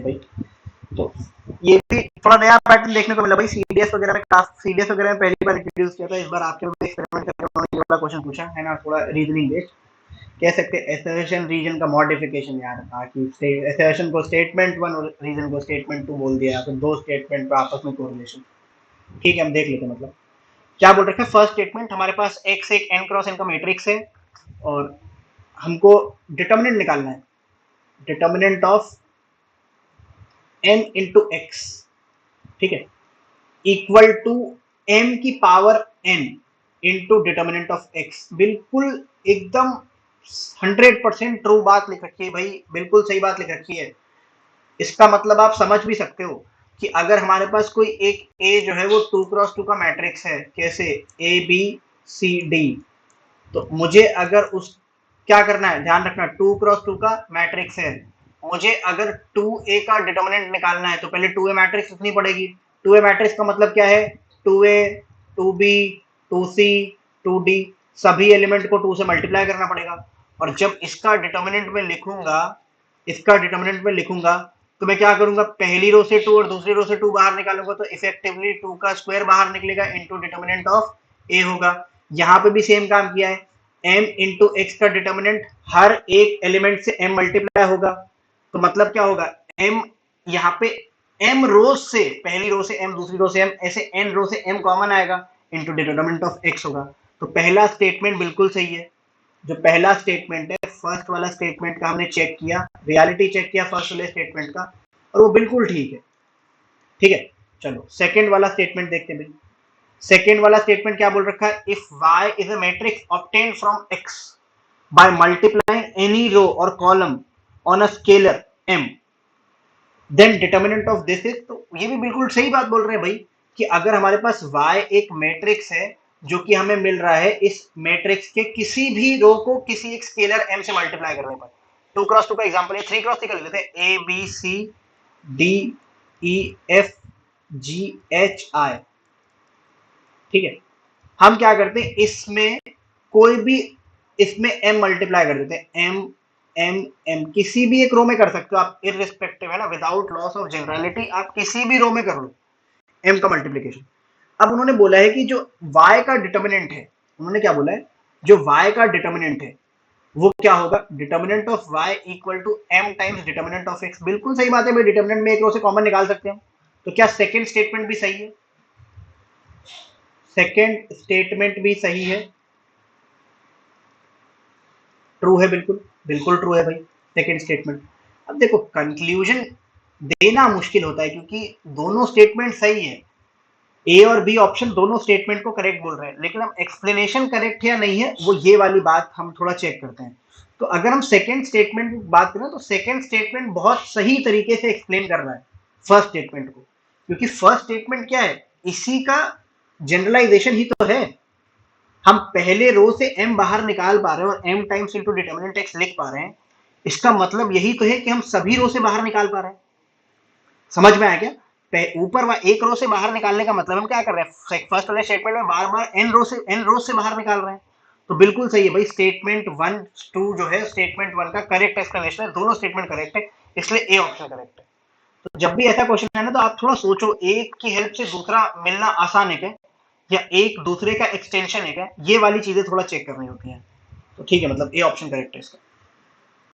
भाई। तो ये भी थोड़ा नया पैटर्न देखने को मिला भाई, सीडीएस वगैरह में पहली बार इंट्रोड्यूस किया था, इस बार आपके एक्सपेरिमेंट करके उन्होंने ये वाला क्वेश्चन पूछा है ना, थोड़ा रीजनिंग बेस्ड कह सकते हैं। एसर्शन रीजन का मॉडिफिकेशन यार था कि एसर्शन को स्टेटमेंट 1 और रीजन को स्टेटमेंट 2 बोल दिया, तो दो स्टेटमेंट पर आपस में कोरिलेशन। ठीक है, हम देख लेते हैं। मतलब क्या बोल रखा है, फर्स्ट स्टेटमेंट हमारे पास x एक n क्रॉस n का मैट्रिक्स है और हमको डिटर्मिनेंट निकालना है, determinant of n into x, ठीक है, इक्वल टू m की power n into determinant of x। बिल्कुल एकदम 100% ट्रू बात लिख रखी है भाई, बिल्कुल सही बात लिख रखी है। इसका मतलब आप समझ भी सकते हो कि अगर हमारे पास कोई एक A जो है वो 2x2 का मैट्रिक्स है, कैसे A B C D, तो मुझे अगर उस क्या करना है, ध्यान रखना 2x2 का मैट्रिक्स है, मुझे अगर 2A का डिटर्मिनेंट निकालना है तो पहले 2A मैट्रिक्स लिखनी पड़ेगी। 2A मैट्रिक्स का मतलब क्या है, 2A 2B 2C 2D, सभी एलिमेंट को 2 से मल्टीप्लाई करना पड़ेगा। और जब इसका डिटर्मिनेंट में लिखूंगा तो मैं क्या करूंगा, पहली रो से 2 और दूसरी रो से 2 बाहर निकालूंगा तो इफेक्टिवली 2 का स्क्वायर बाहर निकलेगा इंटू डिटर्मिनेंट ऑफ A होगा। यहां पे भी सेम काम किया है, m इंटू एक्स का डिटर्मिनेंट हर एक एलिमेंट से m मल्टीप्लाई होगा, तो मतलब क्या होगा, m यहाँ पे m रोज से, पहली रो से m दूसरी रो से m, ऐसे n रो से m कॉमन आएगा इंटू डिटर्मिनेंट ऑफ x होगा। तो पहला स्टेटमेंट बिल्कुल सही है, जो पहला स्टेटमेंट है फर्स्ट वाला स्टेटमेंट का हमने चेक किया, रियलिटी चेक किया फर्स्ट वाले स्टेटमेंट का, और वो बिल्कुल ठीक है। ठीक है, चलो सेकंड वाला स्टेटमेंट देखते हैं भाई। सेकंड वाला स्टेटमेंट क्या बोल रखा है, if y is a matrix obtained from x by multiplying any row or column on a scalar m then determinant of this is, तो ये भी बिल्कुल सही बात बोल रहे हैं भाई कि अगर हमारे पास y एक मैट्रिक्स है जो कि हमें मिल रहा है इस मैट्रिक्स के किसी भी रो को किसी एक स्केलर m से मल्टीप्लाई करने पर, 2x2 का एग्जांपल है, 3x3 कर लेते हैं, a b c d e f g h i। ठीक है, हम क्या करते हैं, इसमें कोई भी, इसमें m मल्टीप्लाई कर देते हैं, m m m किसी भी एक रो में कर सकते हो आप, इररिस्पेक्टिव है ना, विदाउट लॉस ऑफ जनरलिटी आप किसी भी रो में कर लो m का मल्टीप्लिकेशन। अब उन्होंने बोला है कि जो y का डिटर्मिनेंट है, उन्होंने क्या बोला है, जो y का डिटर्मिनेंट है वो क्या होगा, determinant of y equal to m times determinant of x। बिल्कुल सही बात है भाई, डिटर्मिनेंट में एक रो से कॉमन निकाल सकते हैं, तो क्या सेकेंड स्टेटमेंट भी सही है, सेकेंड स्टेटमेंट भी सही है, ट्रू है, बिल्कुल बिल्कुल ट्रू है भाई सेकेंड स्टेटमेंट। अब देखो कंक्लूजन देना मुश्किल होता है क्योंकि दोनों स्टेटमेंट सही है, ए और बी ऑप्शन दोनों स्टेटमेंट को करेक्ट बोल रहे हैं, लेकिन हम एक्सप्लेनेशन करेक्ट है या नहीं है वो ये वाली बात हम थोड़ा चेक करते हैं। तो अगर हम सेकेंड स्टेटमेंट की बात करें तो सेकेंड स्टेटमेंट बहुत सही तरीके से एक्सप्लेन कर रहा है फर्स्ट स्टेटमेंट को, क्योंकि फर्स्ट स्टेटमेंट क्या है, इसी का जनरलाइजेशन ही तो है। हम पहले रो से m बाहर निकाल पा रहे हैं और m times into determinant x लिख पा रहे हैं, इसका मतलब यही तो है कि हम सभी रो से बाहर निकाल पा रहे हैं। समझ में आया क्या, ऊपर एक रो से बाहर निकालने का मतलब हम क्या कर रहे हैं, फर्स्ट वाले स्टेटमेंट में बार बार n रो से बाहर निकाल रहे हैं। तो बिल्कुल सही है भाई, स्टेटमेंट 1 2 जो है स्टेटमेंट 1 का करेक्ट एक्सप्लेनेशन है, दोनों स्टेटमेंट करेक्ट है, इसलिए ए ऑप्शन करेक्ट है। तो जब भी ऐसा क्वेश्चन है ना तो आप थोड़ा सोचो, एक की हेल्प से दूसरा मिलना आसान है क्या, या एक दूसरे का एक्सटेंशन है क्या, ये वाली चीजें थोड़ा चेक करनी होती हैं। तो ठीक है, मतलब ए ऑप्शन करेक्ट है इसका।